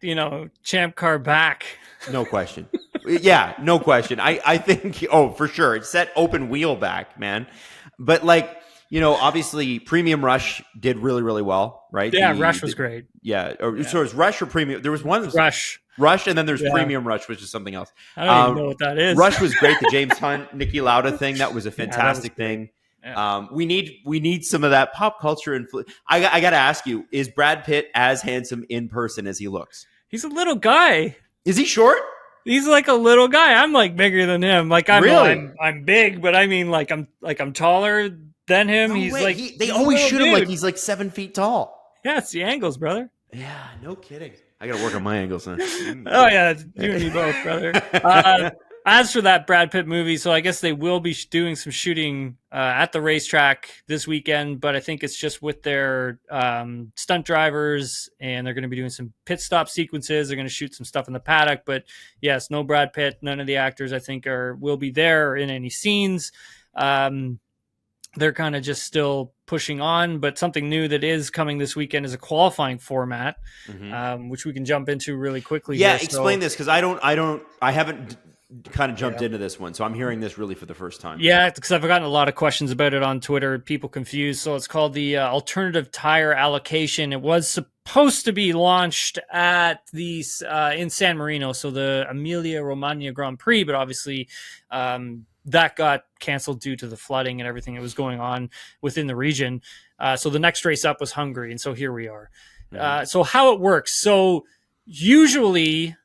Champ Car back. No question. Yeah, no question. I think for sure it set open wheel back, man. But obviously Premium Rush did really, really well, right? Yeah, Rush was great. Yeah. So it was Rush or Premium? There was one that was Rush, and then there's Premium Rush, which is something else. I don't even know what that is. Rush was great. The James Hunt, Niki Lauda thing, that was a fantastic thing. Yeah. We need some of that pop culture influence. I got to ask you, is Brad Pitt as handsome in person as he looks? He's a little guy. Is he short? He's a little guy. I'm bigger than him. I'm big, but I mean I'm taller than him. No he's way. They always shoot him like he's 7 feet tall. Yeah, it's the angles, brother. Yeah, no kidding. I got to work on my angles then. Oh yeah, you and me both, brother. As for that Brad Pitt movie, so I guess they will be doing some shooting at the racetrack this weekend, but I think it's just with their stunt drivers, and they're going to be doing some pit stop sequences. They're going to shoot some stuff in the paddock, but yes, no Brad Pitt. None of the actors I think will be there in any scenes. They're kind of just still pushing on, but something new that is coming this weekend is a qualifying format, which we can jump into really quickly. Yeah, explain this because I haven't kind of jumped into this one, so I'm hearing this really for the first time. Yeah, because I've gotten a lot of questions about it on Twitter. People confused. So it's called the alternative tire allocation. It was supposed to be launched at the in San Marino, so the Emilia Romagna Grand Prix, but obviously that got canceled due to the flooding and everything that was going on within the region. So the next race up was Hungary, and so here we are. So how it works. So usually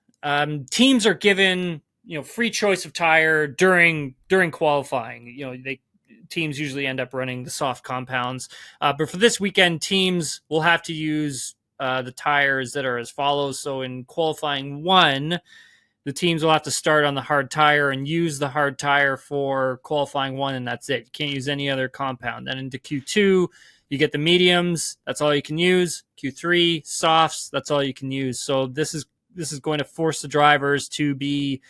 teams are given free choice of tire during qualifying. Teams usually end up running the soft compounds, but for this weekend, teams will have to use the tires that are as follows. So in qualifying 1, the teams will have to start on the hard tire and use the hard tire for qualifying 1, and that's it. You can't use any other compound. Then into Q2, you get the mediums. That's all you can use. Q3, softs. That's all you can use. So this is going to force the drivers to be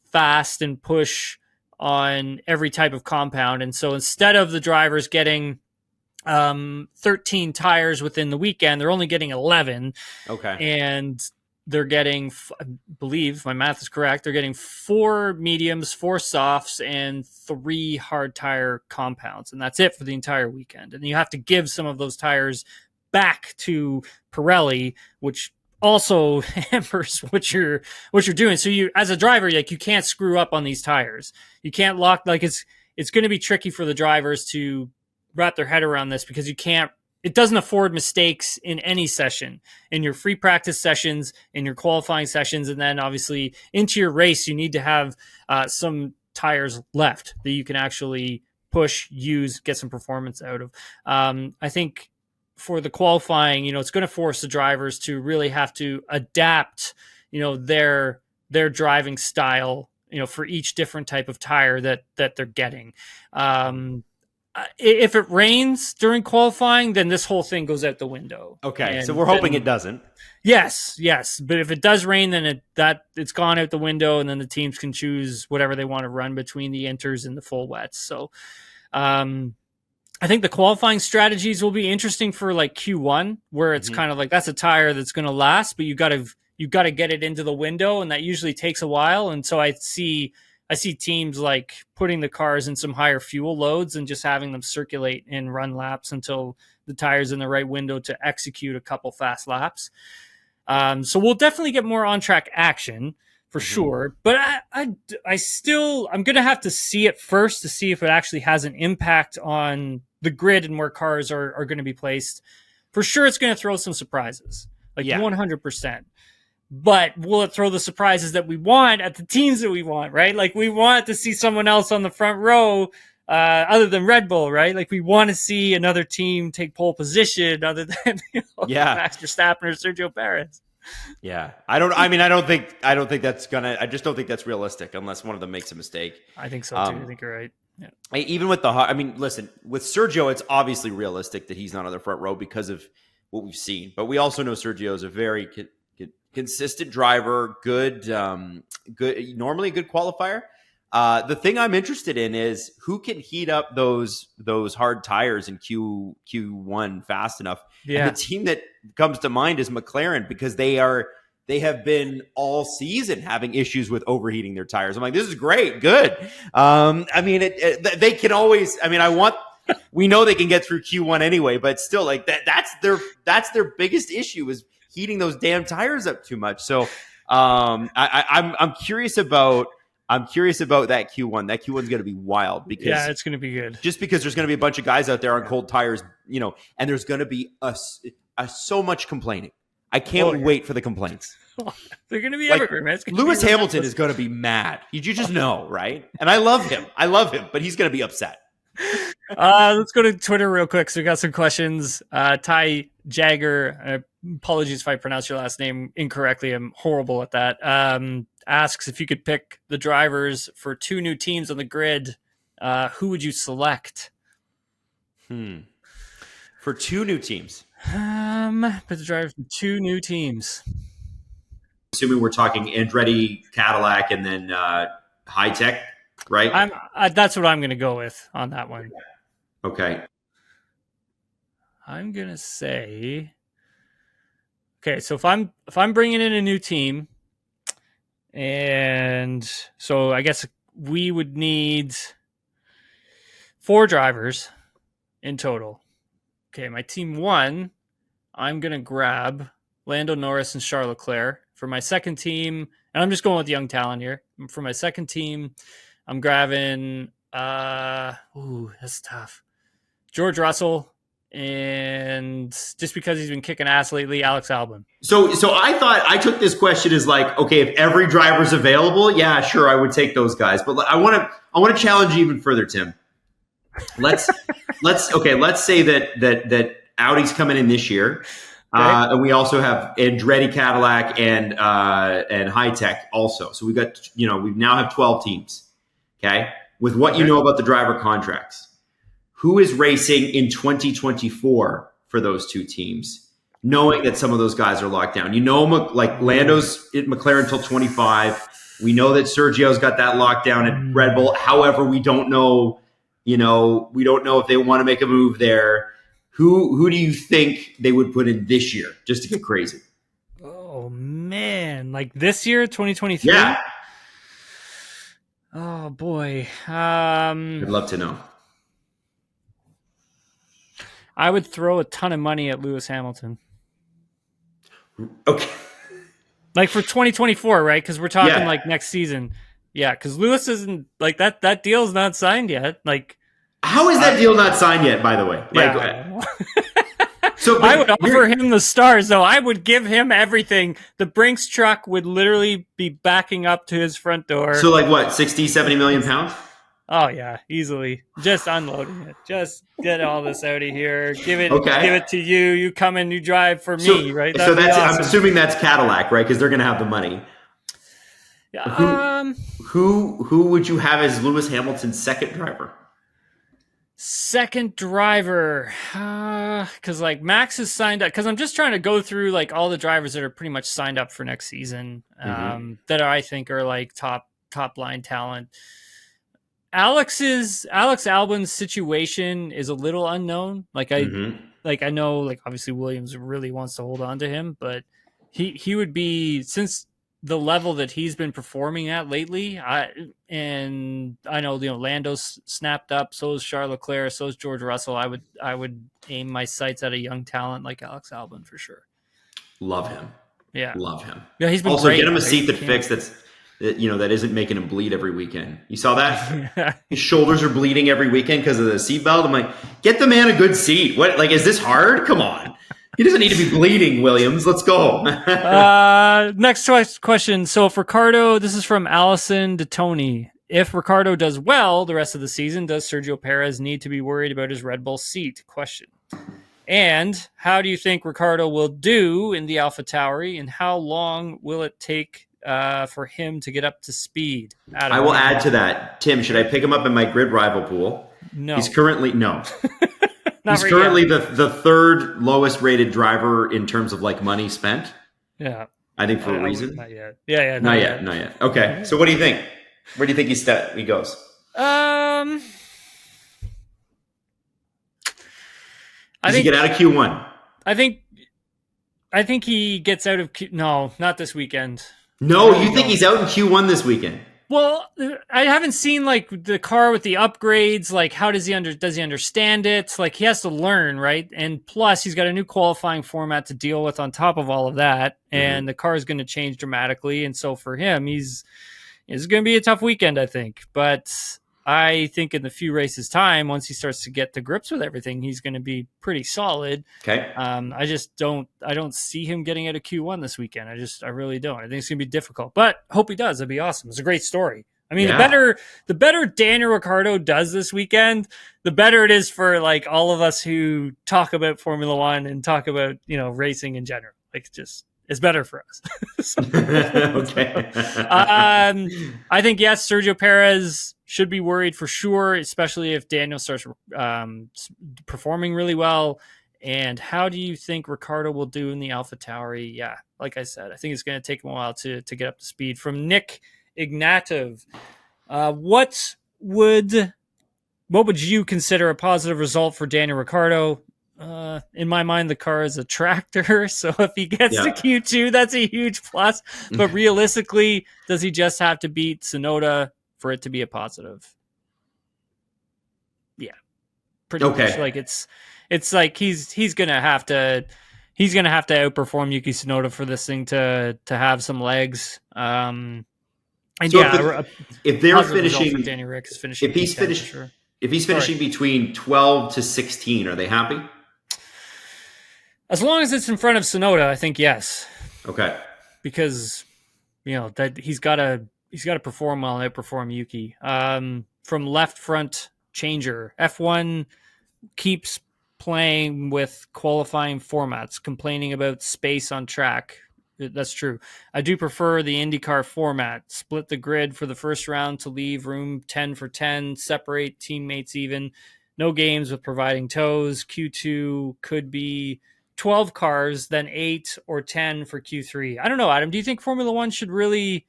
fast and push on every type of compound. And so instead of the drivers getting 13 tires within the weekend, they're only getting 11. Okay. And they're getting, I believe my math is correct, they're getting 4 mediums, 4 softs, and 3 hard tire compounds. And that's it for the entire weekend. And you have to give some of those tires back to Pirelli, which also hampers what you're doing. So you, as a driver, like, you can't screw up on these tires. You can't lock, like, it's going to be tricky for the drivers to wrap their head around this, because it doesn't afford mistakes in any session, in your free practice sessions, in your qualifying sessions, and then obviously into your race, you need to have some tires left that you can actually push, use, get some performance out of. I think for the qualifying, it's going to force the drivers to really have to adapt, their driving style, for each different type of tire that they're getting. If it rains during qualifying, then this whole thing goes out the window. Okay, and so we're hoping it doesn't. Yes. But if it does rain, then it's gone out the window, and then the teams can choose whatever they want to run between the inters and the full wets. So I think the qualifying strategies will be interesting for like Q1, where it's kind of like, that's a tire that's going to last, but you got to get it into the window, and that usually takes a while. And so I see teams like putting the cars in some higher fuel loads and just having them circulate and run laps until the tire's in the right window to execute a couple fast laps. So we'll definitely get more on-track action for sure. But I'm going to have to see it first to see if it actually has an impact on the grid and where cars are going to be placed. For sure, it's going to throw some surprises, 100%. But will it throw the surprises that we want at the teams that we want, right? Like, we want to see someone else on the front row other than Red Bull, right? Like, we want to see another team take pole position other than Max Verstappen or Sergio Perez. Yeah. I just don't think that's realistic unless one of them makes a mistake. I think so too. I think you're right. Yeah. Even with listen, with Sergio, it's obviously realistic that he's not on the front row because of what we've seen. But we also know Sergio is a very consistent driver, normally a good qualifier. The thing I'm interested in is who can heat up those hard tires in Q1 fast enough. Yeah. And the team that comes to mind is McLaren, because they have been all season having issues with overheating their tires. I'm like, this is great, good. They can always. We know they can get through Q1 anyway, but still, like that's their biggest issue is heating those damn tires up too much. So I'm curious about that Q1. That Q1 is going to be wild because it's going to be good. Just because there's going to be a bunch of guys out there on cold tires, and there's going to be so much complaining. I can't wait for the complaints. They're going to be everywhere, man. Lewis Hamilton is going to be mad. You just know, right? And I love him, but he's going to be upset. Let's go to Twitter real quick. So we got some questions. Ty Jagger, apologies if I pronounce your last name incorrectly. I'm horrible at that. Asks if you could pick the drivers for 2 new teams on the grid. Who would you select? For 2 new teams. Put the drivers for 2 new teams. Assuming we're talking Andretti, Cadillac, and then High Tech, right? That's what I'm going to go with on that one. Okay. I'm going to say, okay, so if I'm bringing in a new team, and so I guess we would need 4 drivers in total. Okay, my team 1, I'm going to grab Lando Norris and Charles Leclerc. For my second team, and I'm just going with young talent here. For my second team, I'm grabbing, that's tough, George Russell and just because he's been kicking ass lately, Alex Albon. So I took this question as like, okay, if every driver's available, yeah, sure, I would take those guys. But I want to challenge you even further, Tim. Let's say that Audi's coming in this year, and we also have Andretti Cadillac and High Tech also. So we now have 12 teams. Okay, with what you know about the driver contracts, who is racing in 2024 for those two teams, knowing that some of those guys are locked down? Like Lando's at McLaren until 25. We know that Sergio's got that lockdown at Red Bull. However, we don't know. We don't know if they want to make a move there. Who do you think they would put in this year just to get crazy? Oh man, like this year, 2023? Yeah. Oh boy. I'd love to know. I would throw a ton of money at Lewis Hamilton. Okay. Like for 2024, right? Because we're talking like next season. Yeah, because Lewis isn't like that. That deal's not signed yet. Like, how is that deal not signed yet? By the way, so I would offer him the stars, though. I would give him everything. The Brinks truck would literally be backing up to his front door. So, like what, 60, 70 million pounds? Oh yeah, easily. Just unloading it. Just get all this out of here. Give it to you. You come and you drive for me, right? So that's awesome. I'm assuming that's Cadillac, right? Because they're going to have the money. Yeah. Who would you have as Lewis Hamilton's second driver? Second driver, because like Max is signed up. Because I'm just trying to go through like all the drivers that are pretty much signed up for next season, that I think are like top line talent. Alex Albon's situation is a little unknown. Like I know, like obviously Williams really wants to hold on to him, but he would be, since the level that he's been performing at lately. I know, Lando's snapped up, so is Charles Leclerc, so is George Russell. I would aim my sights at a young talent like Alex Albon for sure. Love him. Yeah. Love him. Yeah, he's been also great. Get him a seat that fits that isn't making him bleed every weekend. You saw that? His shoulders are bleeding every weekend because of the seatbelt. I'm like, get the man a good seat. What, like, is this hard? Come on. He doesn't need to be bleeding, Williams. Let's go. Next question. So if Ricciardo, this is from Allison DeToni. If Ricciardo does well the rest of the season, does Sergio Perez need to be worried about his Red Bull seat? Question. And how do you think Ricciardo will do in the AlphaTauri, and how long will it take for him to get up to speed? I will add to that. Tim, should I pick him up in my grid rival pool? No. He's currently He's currently the third lowest rated driver in terms of like money spent. Yeah. I think for a reason. Not yet. Yeah. Not yet. Okay. So what do you think? Where do you think he goes? I Does he get out of Q1? I think he gets out of no, not this weekend. No, you think he's out in Q1 this weekend? Well, I haven't seen like the car with the upgrades. Like, how does he understand it? Like, he has to learn, right? And plus, he's got a new qualifying format to deal with on top of all of that, and the car is going to change dramatically. And so for him, it's going to be a tough weekend, I think. But I think in the few races time, once he starts to get to grips with everything, he's going to be pretty solid. Okay. I don't see him getting out of Q1 this weekend. I really don't. I think it's going to be difficult, but hope he does. It'd be awesome. It's a great story. I mean, the better Daniel Ricciardo does this weekend, the better it is for like all of us who talk about Formula One and talk about, racing in general. Like, it's better for us. Okay. I think, yes, Sergio Perez should be worried for sure, especially if Daniel starts performing really well. And how do you think Ricciardo will do in the AlphaTauri? Yeah, like I said, I think it's going to take him a while to get up to speed. From Nick Ignatov, what would you consider a positive result for Daniel Ricciardo? In my mind, the car is a tractor, so if he gets to Q2, that's a huge plus. But realistically, does he just have to beat Tsunoda for it to be a positive? Yeah, pretty much. Like it's like he's gonna have to outperform Yuki Tsunoda for this thing to have some legs. And so if they're finishing, Danny Rick is finishing. If he's finishing between 12 to 16, are they happy? As long as it's in front of Sonoda, I think yes, Okay. because that he's got to perform well and outperform Yuki. From left front changer, F1 keeps playing with qualifying formats, complaining about space on track. That's true. I do prefer the IndyCar format. Split the grid for the first round to leave room 10 for 10, separate teammates even. No games with providing tows. Q2 could be 12 cars, then 8 or 10 for Q3. I don't know, Adam. Do you think Formula One should really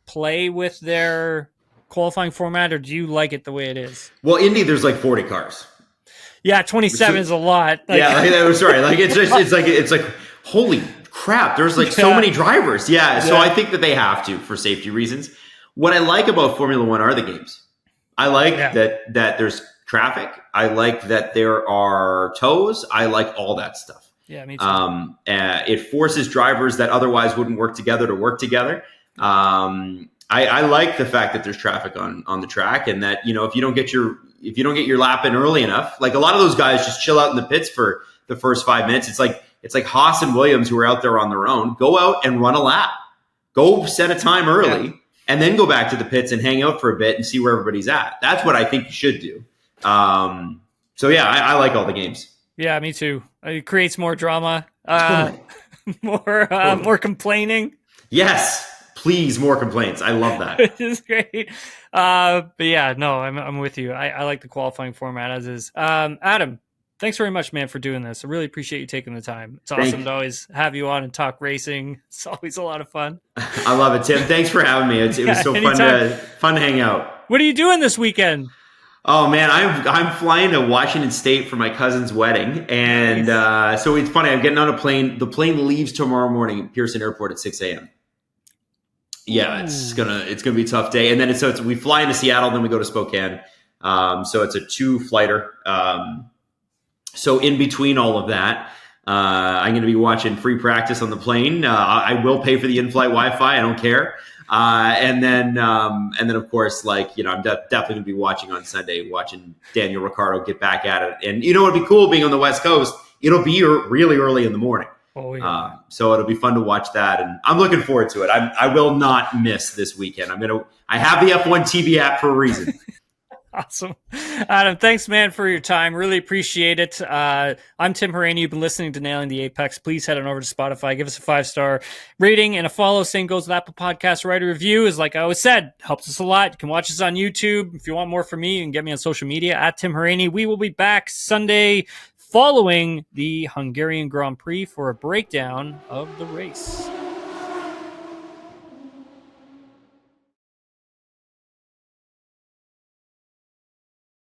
play with their qualifying format, or do you like it the way it is? Well, Indy, there's like 40 cars. Yeah, 27 is a lot. Sorry. Like it's like holy crap. There's like so many drivers. Yeah. So I think that they have to for safety reasons. What I like about Formula One are the games. I like that there's traffic. I like that there are tows. I like all that stuff. Yeah, me too. It forces drivers that otherwise wouldn't work together to work together. I like the fact that there's traffic on the track, and that if you don't get your lap in early enough, like a lot of those guys just chill out in the pits for the first 5 minutes. It's like Haas and Williams, who are out there on their own. Go out and run a lap. Go set a time early, and then go back to the pits and hang out for a bit and see where everybody's at. That's what I think you should do. I like all the games. Yeah, me too. It creates more drama, more complaining. Yes, please, more complaints. I love that. Which is great. But yeah, no, I'm with you. I like the qualifying format as is. Adam, thanks very much, man, for doing this. I really appreciate you taking the time. It's awesome to always have you on and talk racing. It's always a lot of fun. I love it, Tim. Thanks for having me. It was so fun to hang out. What are you doing this weekend? Oh man, I'm flying to Washington State for my cousin's wedding, and so it's funny. I'm getting on a plane. The plane leaves tomorrow morning at Pearson Airport at 6 a.m. Yeah, it's gonna be a tough day. And then we fly into Seattle, then we go to Spokane. So it's a 2-flighter. So in between all of that, I'm going to be watching free practice on the plane. I will pay for the in-flight Wi-Fi. I don't care. And then of course, I'm definitely going to be watching on Sunday, watching Daniel Ricciardo get back at it. And it'd be cool being on the West Coast. It'll be really early in the morning. Oh yeah. So it'll be fun to watch that, and I'm looking forward to it. I will not miss this weekend. I have the F1 TV app for a reason. Awesome. Adam, thanks, man, for your time. Really appreciate it. I'm Tim Hauraney. You've been listening to Nailing the Apex. Please head on over to Spotify. Give us a 5-star rating and a follow. Same goes with Apple Podcasts. Write a review. Is like I always said, helps us a lot. You can watch us on YouTube. If you want more from me, you can get me on social media at Tim Hauraney. We will be back Sunday following the Hungarian Grand Prix for a breakdown of the race.